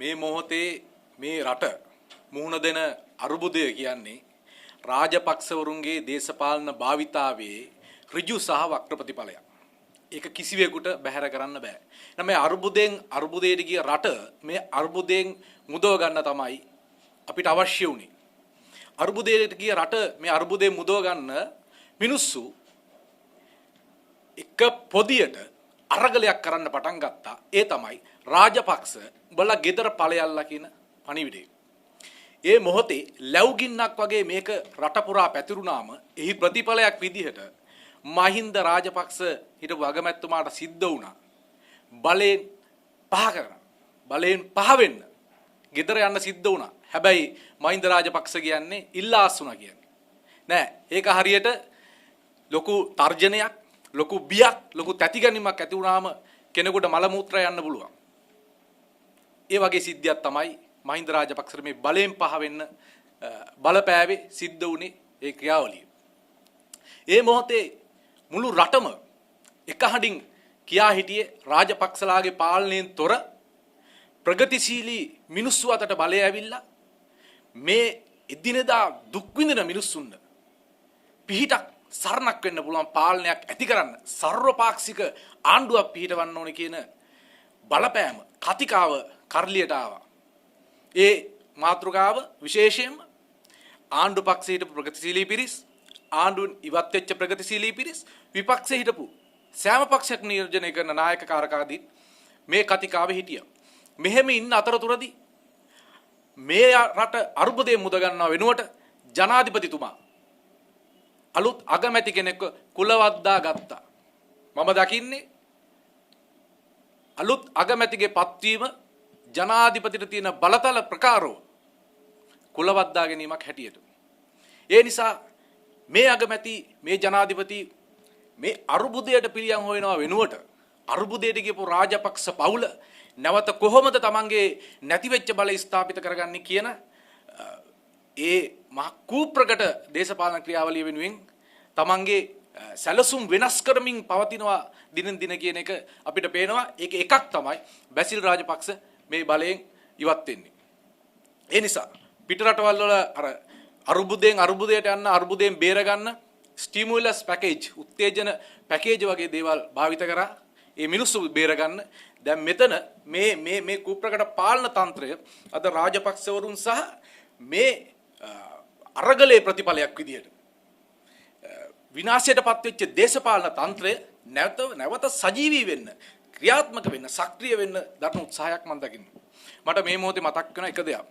මේ මොහොතේ මේ රට මුහුණ දෙන අරුබුදය කියන්නේ රාජපක්ෂවරුන්ගේ දේශපාලන භාවිතාවේ ඍජු සහ වක්‍ර ප්‍රතිඵලයක්. ඒක කිසිවෙකුට බැහැර කරන්න බෑ. එහෙනම් මේ අරුබුදයට ගිය රට මේ අරුබුදයෙන් මුදව ගන්න තමයි අපිට අවශ්‍ය වුණේ. අරුබුදයට ගිය රට මේ අරුබුදයෙන් මුදව ගන්න මිනිස්සු එක පොදියට අරගලයක් කරන්න පටන් ගත්තා. ඒ තමයි රාජපක්ෂ උඹලා ගෙදර ඵලයල්ලා කියන පණිවිඩය. ඒ මොහොතේ ලැබුගින්නක් වගේ මේක රට පුරා පැතිරුණාම එහි ප්‍රතිඵලයක් විදිහට මහින්ද රාජපක්ෂ හිටපු අගමැතිතුමාට සිද්ධ වුණා බලයෙන් පහ කරන බලයෙන් පහ වෙන්න ගෙදර යන්න සිද්ධ වුණා. හැබැයි මහින්ද රාජපක්ෂ කියන්නේ ඉල්ලාස් වුණා කියන්නේ නෑ. ඒක හරියට ලොකු තර්ජනයක්, ලොකු බියක්, ලොකු තැතිගැනීමක් ඇති වුණාම කෙනෙකුට මල මූත්‍රා යන්න පුළුවන්. ඒ වගේ සිද්ධියක් තමයි මහින්ද රාජපක්ෂ මේ බලයෙන් පහ වෙන්න බලපෑවේ සිද්ධ වුණේ ඒ ක්‍රියාවලිය. ඒ මොහොතේ මුළු රටම එක හඬින් කියා හිටියේ රාජපක්ෂලාගේ පාලනයෙන් තොර ප්‍රගතිශීලී මිනිස්සු අතට බලය ඇවිල්ලා මේ එදිනෙදා දුක් විඳින මිනිස්සුන්ට පිහිටක් සරණක් වෙන්න පුළුවන් පාලනයක් ඇති කරන්න සර්වපාක්ෂික ආණ්ඩුවක් පිහිටවන්න ඕනේ කියන බලපෑම කතිකාව කරලියට ආවා. ඒ මාතෘකාව විශේෂයෙන්ම ආණ්ඩු පක්ෂයේ හිටපු ප්‍රගතිශීලී පිරිස්, ආණ්ඩුවෙන් ඉවත් වෙච්ච ප්‍රගතිශීලී පිරිස්, විපක්ෂයේ හිටපු සෑම පක්ෂයක් නියෝජනය කරන නායක කාරකාදී මේ කතිකාවේ හිටියා. මෙහෙම ඉන්න අතරතුරදී මේ රට අරුබුදයෙන් මුද ගන්නව වෙනුවට ජනාධිපතිතුමා අලුත් අගමැති කෙනෙක්ව කුලවද්දා ගත්තා. මම දකින්නේ අලුත් අගමැතිගේ පත්වීම ජනාධිපතිට තියෙන බලතල ප්‍රකාරව කුලවද්දා ගැනීමක් හැටියට. ඒ නිසා මේ අගමැති මේ ජනාධිපති මේ අරුබුදයට පිළියම් හොයනවා වෙනුවට අරුබුදයට ගියපු රාජපක්ෂ පවුල නැවත කොහොමද තමන්ගේ නැතිවෙච්ච බලය ස්ථාපිත කරගන්නේ කියන ඒ මහ කූප්‍රකට දේශපාලන ක්‍රියාවලිය වෙනුවෙන් තමන්ගේ සැලසුම් වෙනස් කරමින් පවතිනවා දිනෙන් දින කියන එක අපිට පේනවා. ඒක එකක් තමයි බැසිල් රාජපක්ෂ මේ බලයෙන් ඉවත් වෙන්නේ. ඒ නිසා පිටරටවල් වල අර අරුබුදයට යන්න අරුබුදයෙන් බේර ගන්න ස්ටිමුලස් පැකේජ් උත්තේජන පැකේජ් වගේ දේවල් භාවිත කරා ඒ මිනිස්සු බේර ගන්න. දැන් මෙතන මේ කුප්‍රකට පාලන තන්ත්‍රය අද රාජපක්ෂවරුන් සහ මේ අරගලේ ප්‍රතිඵලයක් විදියට විනාශයටපත් වෙච්ච දේශපාලන තන්ත්‍රය නැවත සජීවී වෙන්න, ක්‍රියාත්මක වෙන්න, සක්‍රිය වෙන්න දරන උත්සාහයක් මම දකිනවා. මට මේ මොහොතේ මතක් වෙන එක දෙයක්.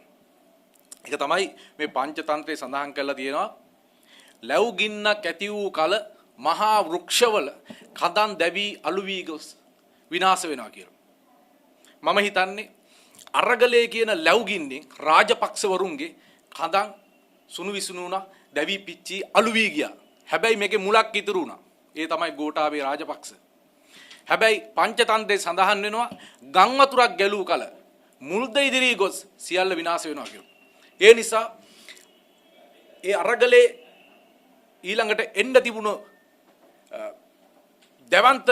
ඒක තමයි මේ පංචතන්ත්‍රයේ සඳහන් කරලා තියෙනවා ලැබුගින්නක් ඇති වූ කල මහා වෘක්ෂවල කඳන් දැවි අලු වී ගොස් විනාශ වෙනවා කියලා. මම හිතන්නේ අරගලේ කියන ලැබුගින්නෙන් රාජපක්ෂවරුන්ගේ කඳන් සුණු විසුණු වුණා, දැවි පිච්චි අලු වී ගියා. හැබැයි මේකේ මුලක් ඉතුරු වුණා. ඒ තමයි ගෝඨාභය රාජපක්ෂ. හැබැයි පංචතන්ත්‍රයේ සඳහන් වෙනවා ගම් වතුරක් ගැලූ කල මුල්ද ඉදිරි ගොස් සියල්ල විනාශ වෙනවා කියලා. ඒ නිසා ඒ අරගලේ ඊළඟට එන්න තිබුණු දැවන්ත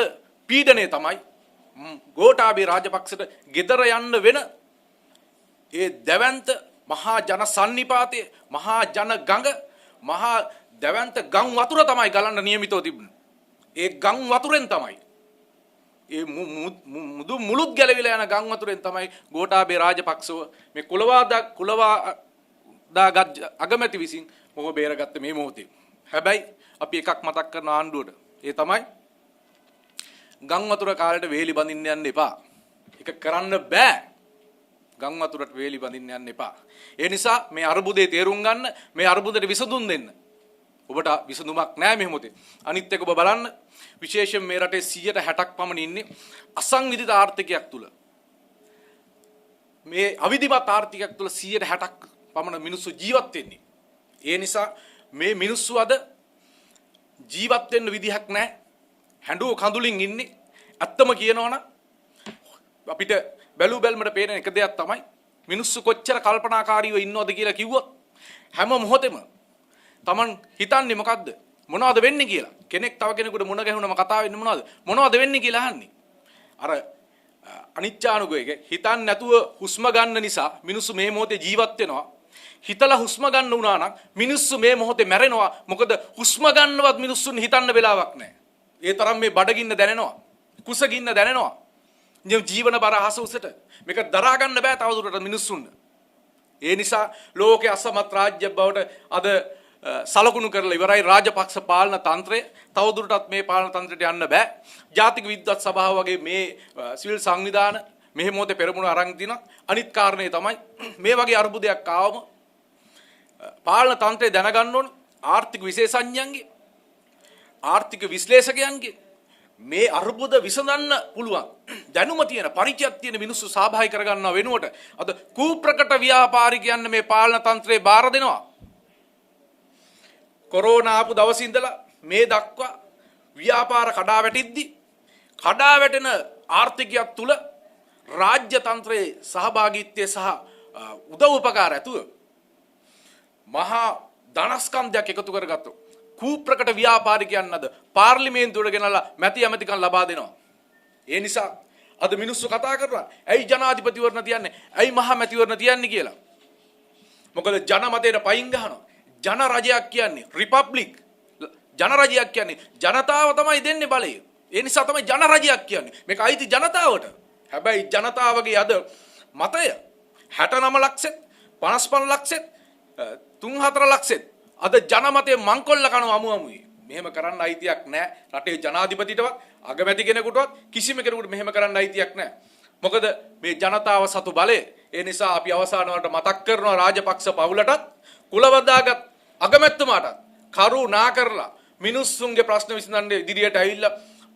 පීඩනය තමයි ගෝඨාභය රාජපක්ෂට ගෙදර යන්න වෙන ඒ දැවන්ත මහා ජන සන්නිපාතය, මහා ජන ගඟ, මහා දැවන්ත ගම් වතුර තමයි ගලන්න නියමිතව තිබුණේ. ඒ ගම් වතුරෙන් තමයි ඒ මුළුත් ගැලවිලා යන ගම් වතුරෙන් තමයි ගෝඨාභය රාජපක්ෂව මේ කුලවාදාගත් අගමැති විසින් මොහො බේරගත්තේ මේ මොහොතේ. හැබැයි අපි එකක් මතක් කරන ආණ්ඩුවට ඒ තමයි ගම් වතුර කාලේට වේලි බඳින්න යන්න එපා. ඒක කරන්න බෑ. ගම් වතුරට වේලි බඳින්න යන්න එපා. ඒ නිසා මේ අරුබුදේ තේරුම් ගන්න, මේ අරුබුදට විසඳුම් දෙන්න. ඔබට විසඳුමක් නැහැ මේ මොහොතේ. අනිත් එක ඔබ බලන්න විශේෂයෙන් මේ රටේ 60ක් පමණ ඉන්නේ අසංවිධිත ආර්ථිකයක් තුල. මේ අවිධිමත් ආර්ථිකයක් තුල 60ක් පමණ මිනිස්සු ජීවත් වෙන්නේ. ඒ නිසා මේ මිනිස්සු අද ජීවත් වෙන්න විදිහක් නැහැ. හැඬුව කඳුලින් ඉන්නේ. ඇත්තම කියනවනම් අපිට බැලු බැලමට පේන එක දෙයක් තමයි මිනිස්සු කොච්චර කල්පනාකාරීව ඉන්නවද කියලා කිව්වොත් හැම මොහොතෙම Taman හිතන්නේ මොකද්ද? මොනවද වෙන්නේ කියලා. කෙනෙක් තව කෙනෙකුට මුණ ගැහුනම කතා වෙන්නේ මොනවද? මොනවද වෙන්නේ කියලා අහන්නේ. අර අනිච්චානුගයක හිතන්නේ නැතුව හුස්ම ගන්න නිසා මිනිස්සු මේ මොහොතේ ජීවත් වෙනවා. හිතලා හුස්ම ගන්න වුණා නම් මිනිස්සු මේ මොහොතේ මැරෙනවා. මොකද හුස්ම ගන්නවත් මිනිස්සුන් හිතන්න වෙලාවක් නැහැ. ඒ තරම් මේ බඩගින්න දැනෙනවා. කුසගින්න දැනෙනවා. ජීවන බර අහස උසට මේක දරා ගන්න බෑ තවදුරටත් මිනිස්සුන්ට. ඒ නිසා ලෝකයේ අසමත් රාජ්‍ය බවට අද සලකුණු කරලා ඉවරයි රාජපක්ෂ පාලන තන්ත්‍රය. තවදුරටත් මේ පාලන තන්ත්‍රයට යන්න බෑ. ජාතික විද්වත් සභාව වගේ මේ සිවිල් සංවිධාන මෙහි මොහොතේ පෙරමුණ අරන් දිනවා. අනිත් කාරණේ තමයි මේ වගේ අර්බුදයක් ආවම පාලන තන්ත්‍රය දැනගන්න ඕන ආර්ථික විශේෂඥයන්ගේ ආර්ථික විශ්ලේෂකයන්ගේ මේ අර්බුද විසඳන්න පුළුවන් දැනුම තියෙන පරිචයක් තියෙන මිනිස්සු සහභාගී කරගන්නව වෙනුවට අද කූප්‍රකට ව්‍යාපාරිකයන් මේ පාලන තන්ත්‍රේ බාර දෙනවා. කොරෝනා ආපු දවසේ ඉඳලා මේ දක්වා ව්‍යාපාර කඩා වැටිද්දි කඩා වැටෙන ආර්ථිකයක් තුල රාජ්‍ය තන්ත්‍රයේ සහභාගීත්වය සහ උදව් උපකාර ඇතුව මහා ධනස්කන්ධයක් එකතු කරගත්තු කූප්‍රකට ව්‍යාපාරිකයන් අද පාර්ලිමේන්තුවට ගෙනලා මැති ඇමතිකම් ලබා දෙනවා. ඒ නිසා අද මිනිස්සු කතා කරනවා ඇයි ජනාධිපතිවරණ තියන්නේ ඇයි මහා මැතිවරණ තියන්නේ කියලා. මොකද ජනමතයට පයින් ගහනවා. ජන රජයක් කියන්නේ රිපබ්ලික් ජන රජයක් කියන්නේ ජනතාව තමයි දෙන්නේ බලය. ඒ නිසා තමයි ජන රජයක් කියන්නේ. මේක අයිති ජනතාවට. හැබැයි ජනතාවගේ අද මතය 69 ලක්ෂෙත් 55 ලක්ෂෙත් 3-4 ලක්ෂෙත් අද ජනමතයේ මංකොල්ල කන අමුමුයි. මෙහෙම කරන්න අයිතියක් නැහැ. රටේ ජනාධිපතිටවත් අගමැති කෙනෙකුටවත් කිසිම කෙනෙකුට මෙහෙම කරන්න අයිතියක් නැහැ. මොකද මේ ජනතාව සතු බලය. ඒ නිසා අපි අවසාන වලට මතක් කරනවා රාජපක්ෂ පවුලටත් කුලවදාගත් අගමැතිතුමාටත් කරුණා කරලා මිනිස්සුන්ගේ ප්‍රශ්න විසඳන්න ඉදිරියට ඇවිල්ලා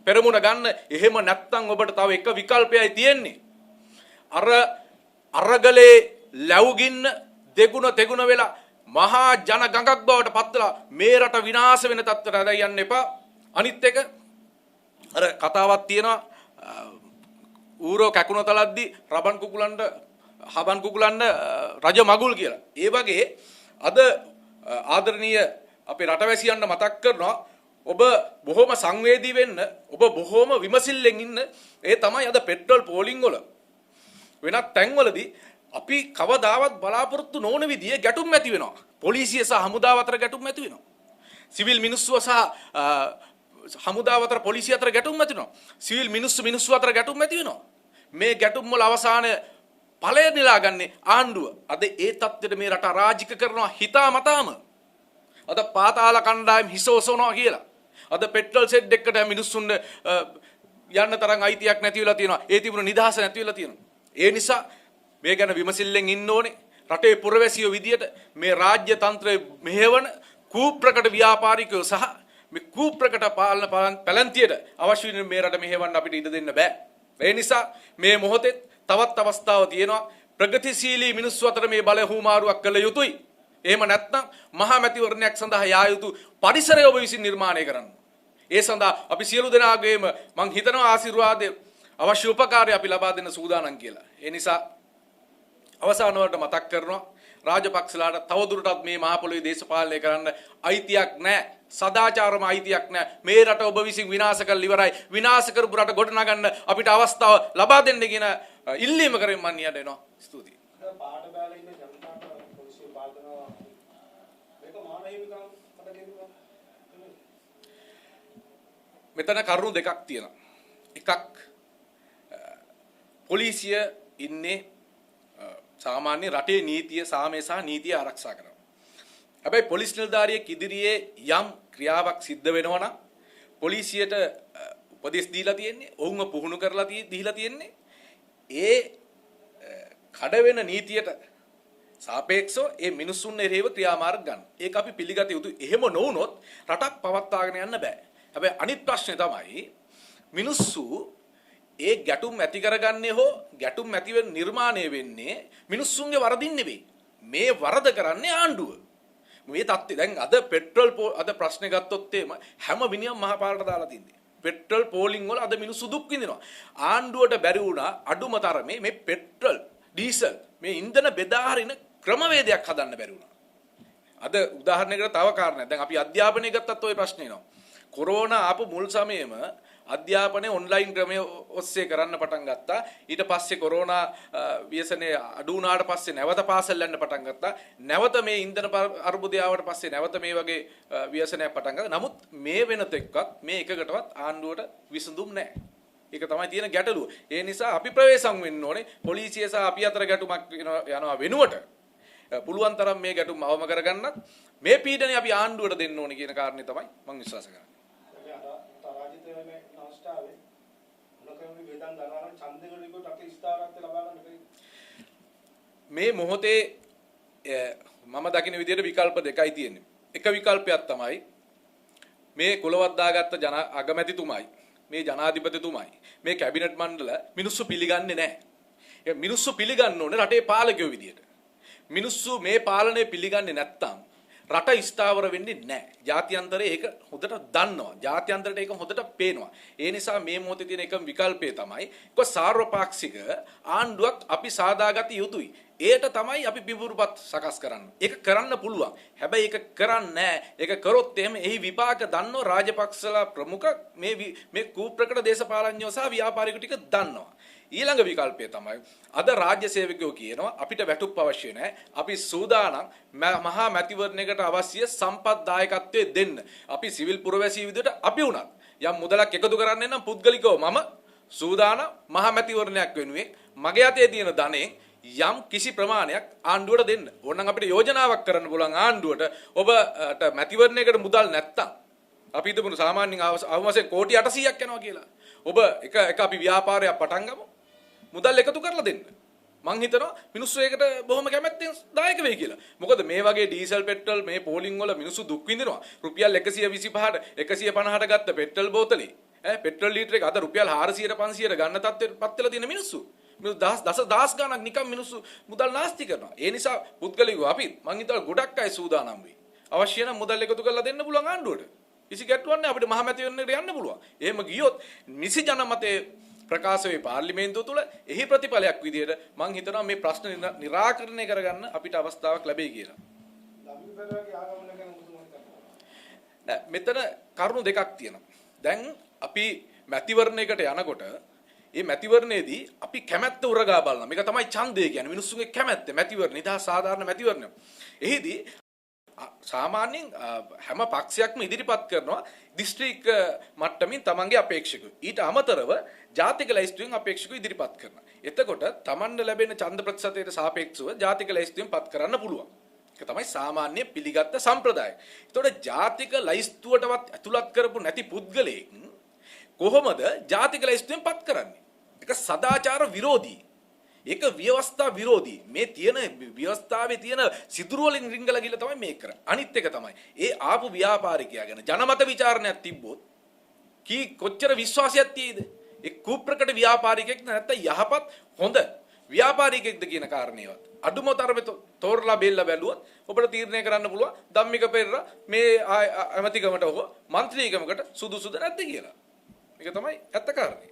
පෙරමුණ ගන්න. එහෙම නැත්නම් ඔබට තව එක විකල්පයයි තියෙන්නේ. අරගලේ ලැබුගින්න දෙගුණ තෙගුණ වෙලා මහා ජන ගඟක් බවට පත්වලා මේ රට විනාශ වෙන තත්ත්වයට ඇද යන්න එපා. අනිත් එක අර කතාවක් තියෙනවා ඌරෝ කැකුණ තලද්දි රබන් කුකුලන්ට හබන් කුකුලන්ට රජ මගුල් කියලා. ඒ වගේ අද ආදරණීය අපේ රටවැසියන්ට මතක් කරනවා ඔබ බොහොම සංවේදී වෙන්න ඔබ බොහොම විමසිල්ලෙන් ඉන්න. ඒ තමයි අද පෙට්‍රල් පෝලිං වල වෙනත් තැන්වලදී අපි කවදාවත් බලාපොරොත්තු නොවන විදිහේ ගැටුම් ඇති වෙනවා. පොලිසිය සහ හමුදාව අතර ගැටුම් ඇති වෙනවා. සිවිල් මිනිස්සුව සහ හමුදාව අතර පොලිසිය අතර ගැටුම් ඇති වෙනවා. සිවිල් මිනිස්සු අතර ගැටුම් ඇති වෙනවා. මේ ගැටුම් වල අවසාන ඵලය නෙලාගන්නේ ආණ්ඩුව. අද ඒ තත්ත්වෙට මේ රට අරාජික කරනවා හිතාමතාම. අද පාතාල කණ්ඩායම් හිස ඔසවනවා කියලා. අද පෙට්‍රල් සෙට් එකකට මිනිස්සුන්ට යන්න තරම් අයිතියක් නැති වෙලා තියෙනවා. ඒ තිබුණු නිදහස නැති වෙලා තියෙනවා. ඒ නිසා මේ ගැන විමසිල්ලෙන් ඉන්න ඕනේ. රටේ පුරවැසියෝ විදියට මේ රාජ්‍ය තන්ත්‍රයේ මෙහෙවන කූප්‍රකට ව්‍යාපාරිකයෝ සහ මේ කූප්‍රකට පාලන පැලැන්තියට අවශ්‍ය වෙන මේ රට මෙහෙවන්න අපිට ඉඩ දෙන්න බෑ. ඒ නිසා මේ මොහොතේ තවත් අවස්ථාවක් තියෙනවා. ප්‍රගතිශීලී මිනිස්සු අතර මේ බලය හුමාරුවක් කළ යුතුයි. එහෙම නැත්නම් මහා මැතිවරණයක් සඳහා යා යුතු පරිසරය ඔබ විසින් නිර්මාණය කරන්න. ඒ සඳහා අපි සියලු දෙනාගේම මං හිතනවා ආශිර්වාදය අවශ්‍ය උපකාරය අපි ලබා දෙන්න සූදානම් කියලා. ඒ නිසා අවසාන වලට මතක් කරනවා රාජපක්ෂලාට තවදුරටත් මේ මහ පොළොවේ දේශපාලනය කරන්න අයිතියක් නැහැ. සදාචාරම අයිතියක් නැහැ. මේ රට ඔබ විසින් විනාශ කරලා ඉවරයි. විනාශ කරපු රට ගොඩනගන්න අපිට අවස්ථාව ලබා දෙන්න කියන ඉල්ලීම කරමින් මම නියට එනවා. ස්තුතියි. පාට බැලලා ඉන්න ජනතාවට පොලිසිය පාල්නවා. මේක මානහිමිකම් මට කියනවා. මෙතන කරුණු දෙකක් තියෙනවා. එකක් පොලිසිය ඉන්නේ සාමාන්‍ය රටේ නීතිය සාමය සහ නීතිය ආරක්ෂා කරනවා. හැබැයි පොලිස් නිලධාරියෙක් ඉදිරියේ යම් ක්‍රියාවක් සිද්ධ වෙනවා නම් පොලිසියට උපදෙස් දීලා තියෙන්නේ, ඔවුන්ව පුහුණු කරලා දීලා තියෙන්නේ ඒ කඩ වෙන නීතියට සාපේක්ෂව ඒ මිනිස්සුන් එරෙහිව ක්‍රියාමාර්ග ගන්න. ඒක අපි පිළිගත යුතුයි. එහෙම නොවුනොත් රටක් පවත්වාගෙන යන්න බෑ. හැබැයි අනිත් ප්‍රශ්නේ තමයි මිනිස්සු ඒ ගැටුම් ඇති කරගන්නේ හෝ ගැටුම් ඇති වෙන නිර්මාණය වෙන්නේ මිනිස්සුන්ගේ වරදින් නෙවෙයි. මේ වරද කරන්නේ ආණ්ඩුව. මේ තත්ත්වය දැන් අද පෙට්‍රල් අද ප්‍රශ්නේ ගත්තොත් එහෙම හැම මිනිහම මහ පාරට දාලා තින්නේ. පෙට්‍රල් පෝලිං වල අද මිනිස්සු දුක් විඳිනවා. ආණ්ඩුවට බැරි වුණා අඩුම තරමේ මේ පෙට්‍රල් ඩීසල් මේ ඉන්ධන බෙදා හරින ක්‍රමවේදයක් හදන්න බැරි වුණා. අද උදාහරණයකට තව කාරණයක්. දැන් අපි අධ්‍යාපනය ගත්තත් ওই ප්‍රශ්නේ එනවා. කොරෝනා ආපු මුල් සමයේම අධ්‍යාපනය ඔන්ලයින් ක්‍රමය ඔස්සේ කරන්න පටන් ගත්තා. ඊට පස්සේ කොරෝනා ව්‍යසනයේ අඩු වුණාට පස්සේ නැවත පාසල් යන්න පටන් ගත්තා. නැවත මේ ඉන්ධන අර්බුදය ආවට පස්සේ නැවත මේ වගේ ව්‍යසනයක් පටන් ගත්තා. නමුත් මේ වෙනතෙක්වත් මේ එකකටවත් ආණ්ඩුවට විසඳුම් නැහැ. ඒක තමයි තියෙන ගැටලුව. ඒ නිසා අපි ප්‍රවේශම් වෙන්න ඕනේ. පොලිසිය සහ අපි අතර ගැටුමක් යනවා වෙනුවට පුළුවන් තරම් මේ ගැටුම් අවම කරගන්නත් මේ පීඩනය අපි ආණ්ඩුවට දෙන්න ඕනේ කියන කාරණේ තමයි මම විශ්වාස කරන්නේ. මේ මොහොතේ මම දකින විදිහට විකල්ප දෙකයි තියෙන්නේ. එක විකල්පයක් තමයි මේ කොලවත් දාගත්ත අගමැතිතුමයි මේ ජනාධිපතිතුමයි මේ කැබිනට් මණ්ඩල මිනිස්සු පිළිගන්නේ නැහැ. ඒ මිනිස්සු පිළිගන්න ඕනේ රටේ පාලකයෝ විදියට. මිනිස්සු මේ පාලනය පිළිගන්නේ නැත්තම් රට ස්ථාවර වෙන්නේ නැහැ. ජාත්‍යන්තරේ ඒක හොඳට දන්නවා. ජාත්‍යන්තරයට ඒක හොඳට පේනවා. ඒ නිසා මේ මොහොතේ තියෙන එකම විකල්පය තමයි සාර්වපාක්ෂික ආණ්ඩුවක් අපි සාදාගත යුතුයි. ඒට තමයි අපි පිපුරුපත් සකස් කරන්න. ඒක කරන්න පුළුවන්. හැබැයි ඒක කරන්නේ නැහැ. ඒක කරොත් එහෙම එහි විපාක දන්නෝ රාජපක්ෂලා ප්‍රමුඛ මේ කූප්‍රකට දේශපාලඥයෝ සහ ව්‍යාපාරිකයෝ ටික දන්නවා. ඊළඟ විකල්පය තමයි අද රාජ්‍ය සේවකයෝ කියනවා අපිට වැටුප් අවශ්‍ය නැහැ. අපි සූදානම් මහා මැතිවරණයකට අවශ්‍ය සම්පත් දායකත්වයේ දෙන්න. අපි සිවිල් පුරවැසියෝ විදිහට අපි උනත් යම් මුදලක් එකතු කරන්න නම් පුද්ගලිකව මම සූදානම් මහා මැතිවරණයක් වෙනුවෙන් මගේ අතේ තියෙන ධනෙන් යම් කිසි ප්‍රමාණයක් ආණ්ඩුවට දෙන්න. ඕනනම් අපිට යෝජනාවක් කරන්න පුළුවන් ආණ්ඩුවට ඔබට මැතිවරණයකට මුදල් නැත්තම් අපි හිතමු සාමාන්‍යයෙන් අවශ්‍ය කෝටි 800ක් යනවා කියලා. ඔබ එක අපි ව්‍යාපාරයක් පටන් ගමු. මුදල් එකතු කරලා දෙන්න. මං හිතනවා මිනිස්සු ඒකට බොහොම කැමැත්තෙන් දායක වෙයි කියලා. මොකද මේ වගේ ඩීසල් පෙට්‍රල් මේ පෝලිං වල මිනිස්සු දුක් විඳිනවා. රුපියල් 125ට 150ට ගත්ත පෙට්‍රල් බෝතලේ පෙට්‍රල් ලීටර එක අද රුපියල් 400ට 500ට ගන්න තත්ත්වයට පත් වෙලා තියෙන මිනිස්සු. මිනිස්සු දස ගණක් නිකන් මිනිස්සු මුදල් නාස්ති කරනවා. ඒ නිසා පුද්ගලිකව අපි මං හිතනවා ගොඩක් අය සූදානම් වෙයි. අවශ්‍ය නම් මුදල් එකතු කරලා දෙන්න පුළුවන් ආණ්ඩුවට. කිසි ගැටලුවක් නැහැ අපිට මහ මැතිවරණයට යන්න පුළුවන්. එහෙම ගියොත් නිසි ජනමතයේ ප්‍රකාශ වේ පාර්ලිමේන්තුව තුළ එහි ප්‍රතිඵලයක් විදිහට මම හිතනවා මේ ප්‍රශ්න निराකරණය කරගන්න අපිට අවස්ථාවක් ලැබෙයි කියලා. මෙතන කරුණු දෙකක් තියෙනවා. දැන් අපි මැතිවරණයකට යනකොට මේ මැතිවරණයේදී අපි කැමැත්ත උරගා බලනවා. මේක තමයි ඡන්දය කියන්නේ. මිනිස්සුන්ගේ කැමැත්ත මැතිවරණ නිදහස් සාධාරණ මැතිවරණ. එහිදී සාමාන්‍යයෙන් හැම පක්ෂයක්ම ඉදිරිපත් කරනවා දිස්ත්‍රික් මට්ටමින් තමන්ගේ අපේක්ෂකයෝ. ඊට අමතරව ජාතික ලැයිස්තුවෙන් අපේක්ෂකයෝ ඉදිරිපත් කරනවා. එතකොට තමන්ට ලැබෙන ඡන්ද ප්‍රතිශතයට සාපේක්ෂව ජාතික ලැයිස්තුවෙන් පත් කරන්න පුළුවන්. ඒක තමයි සාමාන්‍ය පිළිගත් සම්ප්‍රදාය. එතකොට ජාතික ලැයිස්තුවටවත් ඇතුළත් කරපු නැති පුද්ගලයෙක් කොහොමද ජාතික ලැයිස්තුවෙන් පත් කරන්නේ? ඒක සදාචාර විරෝධී. ඒක ව්‍යවස්ථා විරෝධී. මේ තියෙන ව්‍යවස්ථාවේ තියෙන සිදුරු වලින් රිංගලා ගිහලා තමයි මේක කරන්නේ. අනිත් එක තමයි ඒ ආපු ව්‍යාපාරිකයා ගැන ජනමත විචාරණයක් තිබ්බොත් කොච්චර විශ්වාසයක් තියෙයිද? ඒ කුප්‍රකට ව්‍යාපාරිකෙක් නැත්නම් යහපත් හොඳ ව්‍යාපාරිකෙක්ද කියන කාරණේවත් අඩුම තරමේ තෝරලා බෙල්ල බැලුවොත් ඔබට තීරණය කරන්න පුළුවන් ධම්මික පෙරේරා මේ ඇමතිකමට හෝ മന്ത്രിකමකට සුදුසුද නැද්ද කියලා. මේක තමයි ඇත්ත කාරණේ.